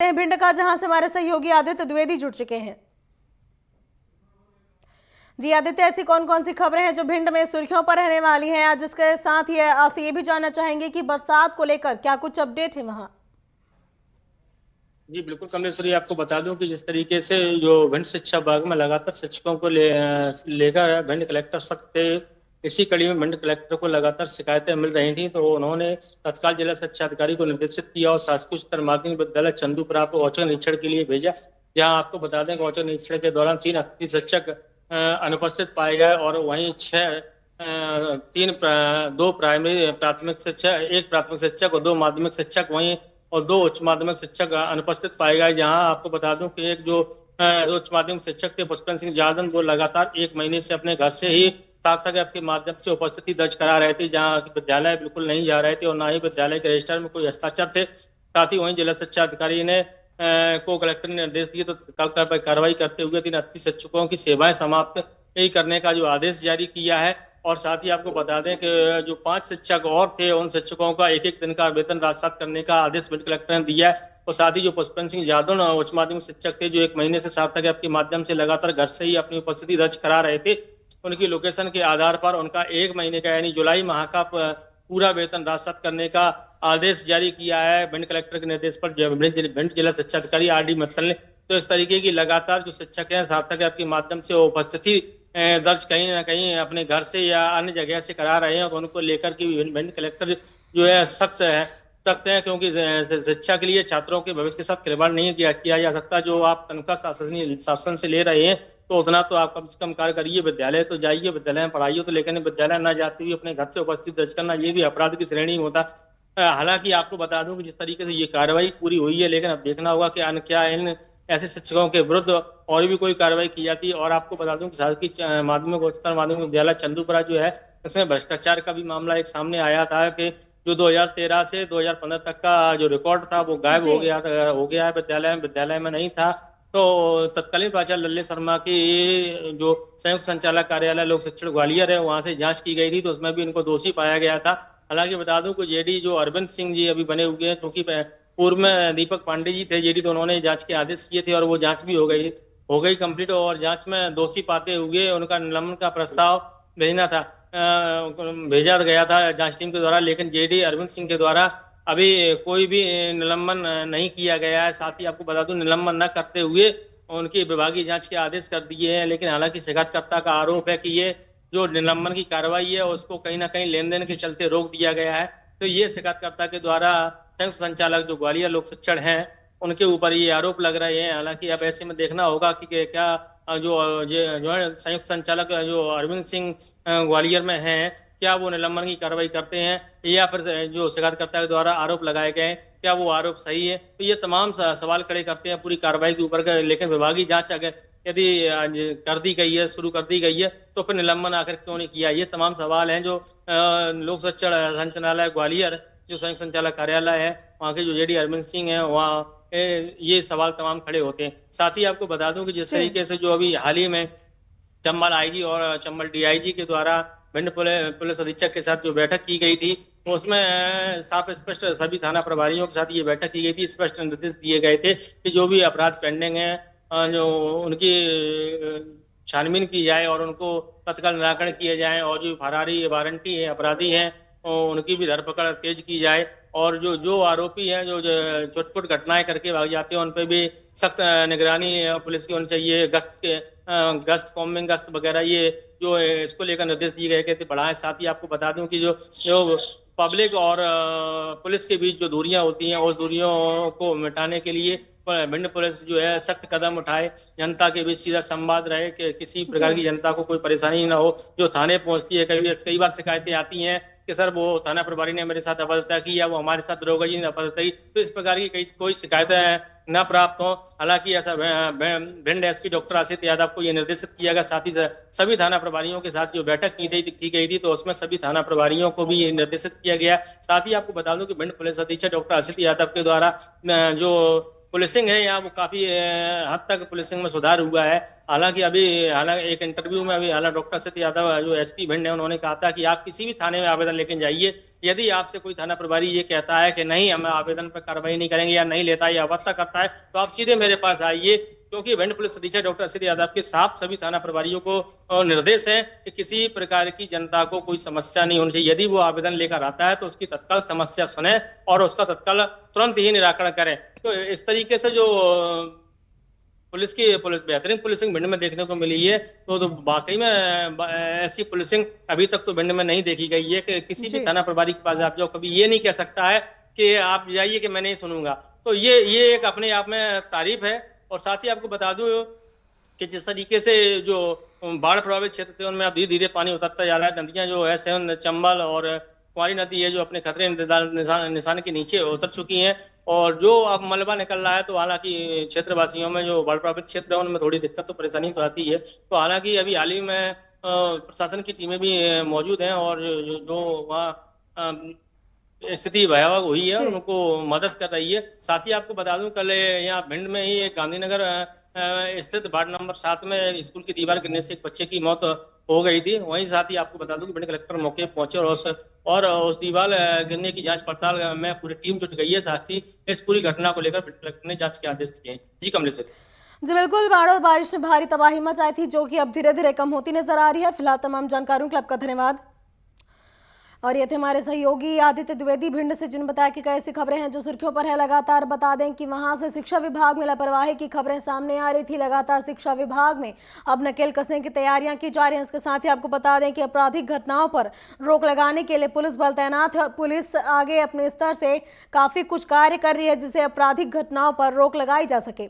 भिंड का, जहां से हमारे सहयोगी आदित्य द्विवेदी जुड़ चुके हैं। जी आदित्य, ऐसी कौन कौन सी खबरें हैं जो भिंड में सुर्खियों पर रहने वाली हैं आज? इसके साथ ही आपसे ये भी जानना चाहेंगे कि बरसात को लेकर क्या कुछ अपडेट है वहां? जी बिल्कुल कमलेश्वरी, आपको बता दूं कि जिस तरीके से जो भिंड शिक्षा विभाग में लगातार शिक्षकों को लेकर भिंड कलेक्टर सख्त थे। इसी कड़ी में भिंड कलेक्टर को लगातार शिकायतें मिल रही थी, तो उन्होंने तत्काल जिला शिक्षा अधिकारी को निर्देशित किया और शासकीय उच्चतर माध्यमिक विद्यालय चंदूपुरा को औचक निरीक्षण के लिए भेजा। जहां आपको बता दें कि औचक निरीक्षण के दौरान 3 अतिथि शिक्षक अनुपस्थित पाए गए और वहीं 2 प्राथमिक शिक्षक, 1 प्राथमिक शिक्षक और 2 माध्यमिक शिक्षक वहीं और 2 उच्च माध्यमिक शिक्षक अनुपस्थित पाए गए। जहां आपको बता दूं कि एक जो उच्च माध्यमिक शिक्षक थे पुष्पेंद्र सिंह जादन, वो लगातार 1 महीने से अपने घर से ही सार्थक ऐप के माध्यम से उपस्थिति दर्ज करा रहे थे, जहां विद्यालय बिल्कुल नहीं जा रहे थे और ना ही विद्यालय के रजिस्टर में कोई हस्ताक्षर थे। साथ ही वहीं जिला शिक्षा अधिकारी ने को कलेक्टर ने निर्देश दिए तो तत्काल कार्रवाई करते हुए 3 अतिथि शिक्षकों की सेवाएं समाप्त नहीं करने का जो आदेश जारी किया है। और साथ ही आपको बता दें कि जो 5 शिक्षक और थे, उन शिक्षकों का 1-1 दिन का वेतन राजसात करने का आदेश भिंड कलेक्टर ने दिया है। और साथ ही जो पुष्पेंद्र सिंह यादव उच्च माध्यमिक शिक्षक थे, जो 1 महीने से सार्थक ऐप के माध्यम से लगातार घर से ही अपनी उपस्थिति दर्ज करा रहे थे, उनकी लोकेशन के आधार पर उनका 1 महीने का यानी जुलाई माह का पूरा वेतन राजसात करने का आदेश जारी किया है भिंड कलेक्टर के निर्देश पर भिंड जिला शिक्षा अधिकारी आर डी मित्तल ने। तो इस तरीके की लगातार जो शिक्षक हैं सार्थक ऐप के माध्यम से उपस्थिति दर्ज कहीं ना कहीं अपने घर से या अन्य जगह से करा रहे हैं, और उनको लेकर के भिंड कलेक्टर जो है सख्त है, क्योंकि शिक्षा के लिए छात्रों के भविष्य के साथ खिलवाड़ नहीं किया जा सकता। जो आप तनख्वाह शासन से ले रहे हैं तो उतना तो आप कम से कम कार्य करिए, विद्यालय तो जाइए, विद्यालय में पढ़ाइए, तो लेकिन विद्यालय न जाते हुए अपने घर से उपस्थित दर्ज करना ये भी अपराध की श्रेणी में होता। हालांकि आपको बता दूं कि जिस तरीके से ये कार्रवाई पूरी हुई है, लेकिन अब देखना होगा कि अन्य क्या इन ऐसे शिक्षकों के विरुद्ध और भी कोई कार्रवाई की जाती है। और आपको बता दूं कि शासकीय माध्यमिक उच्चतर माध्यमिक विद्यालय चंदूपुरा जो है, इसमें भ्रष्टाचार का भी मामला एक सामने आया था कि जो 2013 से 2015 तक का जो रिकॉर्ड था वो गायब हो गया है विद्यालय में नहीं था। तो तत्कालीन प्राचार्य लल्ले शर्मा की जो संयुक्त संचालक कार्यालय लोक शिक्षण ग्वालियर है, वहां से जांच की गई थी, तो उसमें भी इनको दोषी पाया गया था। हालांकि बता दूं कि जेडी जो अरविंद सिंह जी अभी बने हुए हैं, क्योंकि पूर्व में दीपक पांडे जी थे जेडी, तो उन्होंने जांच के आदेश किए थे और वो जांच भी हो गई कंप्लीट, और जांच में दोषी पाते हुए उनका निलंबन का प्रस्ताव भेजा गया था जांच टीम के द्वारा, लेकिन जेडी अरविंद सिंह के द्वारा अभी कोई भी निलंबन नहीं किया गया है। साथ ही आपको बता दूं निलंबन न करते हुए उनकी विभागीय जांच के आदेश कर दिए हैं, लेकिन हालांकि शिकायतकर्ता का आरोप है कि ये जो निलंबन की कार्रवाई है उसको कहीं ना कहीं लेन देन के चलते रोक दिया गया है। तो ये शिकायतकर्ता के द्वारा संयुक्त संचालक जो ग्वालियर लोक शिक्षण है उनके ऊपर ये आरोप लग रहे हैं। हालांकि अब ऐसे में देखना होगा कि क्या जो है संयुक्त संचालक जो अरविंद सिंह ग्वालियर में हैं, क्या वो निलंबन की कार्रवाई करते हैं या फिर जो शिकायतकर्ता के द्वारा आरोप लगाए गए क्या वो आरोप सही है। तो ये तमाम सवाल खड़े करते हैं पूरी कार्रवाई के ऊपर। लेकिन विभागीय जांच अगर यदि कर दी गई है, शुरू कर दी गई है, तो फिर निलंबन आखिर क्यों नहीं किया। ये तमाम सवाल हैं जो लोक शिक्षण संचालनालय ग्वालियर जो संयुक्त संचालक कार्यालय है वहाँ के जो जेडी अरविंद सिंह है वहाँ ये सवाल तमाम खड़े होते हैं। साथ ही आपको बता दूं कि जिस तरीके से जो अभी हाल ही में चंबल आईजी और चंबल डीआईजी के द्वारा भिंड पुलिस अधीक्षक के साथ जो बैठक की गई थी, उसमें साफ स्पष्ट सभी थाना प्रभारियों के साथ ये बैठक की गई थी। स्पष्ट निर्देश दिए गए थे कि जो भी अपराध पेंडिंग है जो उनकी छानबीन की जाए और उनको तत्काल निराकरण किए जाए, और जो फरारी वारंटी है अपराधी हैं उनकी भी धरपकड़ तेज की जाए, और जो आरोपी हैं जो चुटपुट घटनाएं करके भाग जाते हैं उन पर भी सख्त निगरानी पुलिस की होनी चाहिए। गश्त कॉम्बिंग गश्त वगैरह ये जो इसको लेकर निर्देश दिए गए थे बढ़ाएं। साथ ही आपको बता दूं कि जो पब्लिक और पुलिस के बीच जो दूरियां होती हैं उस दूरियों को मिटाने के लिए भिंड पुलिस जो है सख्त कदम उठाए, जनता के बीच सीधा संवाद रहे कि किसी प्रकार की जनता को कोई परेशानी ना हो। जो थाने पहुंचती है कई बार शिकायतें आती हैं कि सर वो थाना प्रभारी ने मेरे साथ अभद्रता की या वो हमारे साथ दरोगा जी ने अभद्रता की, तो इस प्रकार की कोई शिकायतें न प्राप्त हो। हालांकि ऐसा भिंड एसपी डॉक्टर आशीष यादव को यह निर्देशित किया गया। साथ ही सभी थाना प्रभारियों के साथ जो बैठक की गई थी तो उसमें सभी थाना प्रभारियों को भी ये निर्देशित किया गया। साथ ही आपको बता दूं कि भिंड पुलिस अधीक्षक डॉक्टर आशीष यादव के द्वारा जो पुलिसिंग है यहाँ वो काफी हद तक पुलिसिंग में सुधार हुआ है। हालांकि एक इंटरव्यू में हालांकि डॉक्टर सत्य यादव जो एसपी भिंड है उन्होंने कहा था कि आप किसी भी थाने में आवेदन लेके जाइए, यदि आपसे कोई थाना प्रभारी ये कहता है कि नहीं हम आवेदन पर कार्रवाई नहीं करेंगे या नहीं लेता है या अवस्था करता है तो आप सीधे मेरे पास आइए, क्योंकि भिंड पुलिस अधीक्षक डॉक्टर सत्य यादव के साथ सभी थाना प्रभारियों को निर्देश है कि किसी प्रकार की जनता को कोई समस्या नहीं होनी चाहिए। यदि वो आवेदन लेकर आता है तो उसकी तत्काल समस्या सुने और उसका तत्काल तुरंत ही निराकरण करें। तो इस तरीके से जो पुलिस बेहतरीन पुलिसिंग भिंड में देखने को मिली है, तो वाकई में ऐसी पुलिसिंग अभी तक तो भिंड में नहीं देखी गई है कि किसी भी थाना प्रभारी के पास आप जाओ कभी ये नहीं कह सकता है कि आप जाइए कि मैं नहीं सुनूंगा। तो ये एक अपने आप में तारीफ है। और साथ ही आपको बता दूं कि जिस तरीके से जो बाढ़ प्रभावित क्षेत्र थे उनमें अब धीरे धीरे पानी उतरता जा रहा है। नदियां जो है सेवन, चंबल और कुंवारी नदी है जो अपने खतरे निशान के नीचे उतर चुकी हैं और जो अब मलबा निकल रहा है, तो हालांकि क्षेत्रवासियों में जो बाढ़ प्रभावित क्षेत्र है उनमें थोड़ी दिक्कत तो परेशानी तो आती है। तो हालांकि अभी हाल ही में प्रशासन की टीमें भी मौजूद हैं और जो वहाँ स्थिति भयावह हुई है उनको मदद कर रही है। साथ ही आपको बता दूं कल यहाँ भिंड में ही एक गांधीनगर स्थित वार्ड नंबर 7 में स्कूल की दीवार गिरने से एक बच्चे की मौत हो गई थी। वहीं साथ ही आपको बता दूं कि भिंड कलेक्टर मौके पर पहुंचे और उस दीवार गिरने की जांच पड़ताल में पूरी टीम जुट गई है। साथ ही इस पूरी घटना को लेकर भिंड कलेक्टर ने जांच के आदेश दिए हैं। जी कमलेश जी बिल्कुल, बाढ़ और बारिश ने भारी तबाही मचाई थी जो कि अब धीरे धीरे कम होती नजर आ रही है। फिलहाल तमाम जानकारियों के लिए आपका धन्यवाद। और ये थे हमारे सहयोगी आदित्य द्विवेदी भिंड से, जिन्होंने बताया कि कई ऐसी खबरें हैं जो सुर्खियों पर है। लगातार बता दें कि वहां से शिक्षा विभाग में लापरवाही की खबरें सामने आ रही थी। लगातार शिक्षा विभाग में अब नकेल कसने की तैयारियां की जा रही हैं। इसके साथ ही आपको बता दें कि आपराधिक घटनाओं पर रोक लगाने के लिए पुलिस बल तैनात है और पुलिस आगे अपने स्तर से काफी कुछ कार्य कर रही है जिससे आपराधिक घटनाओं पर रोक लगाई जा सके।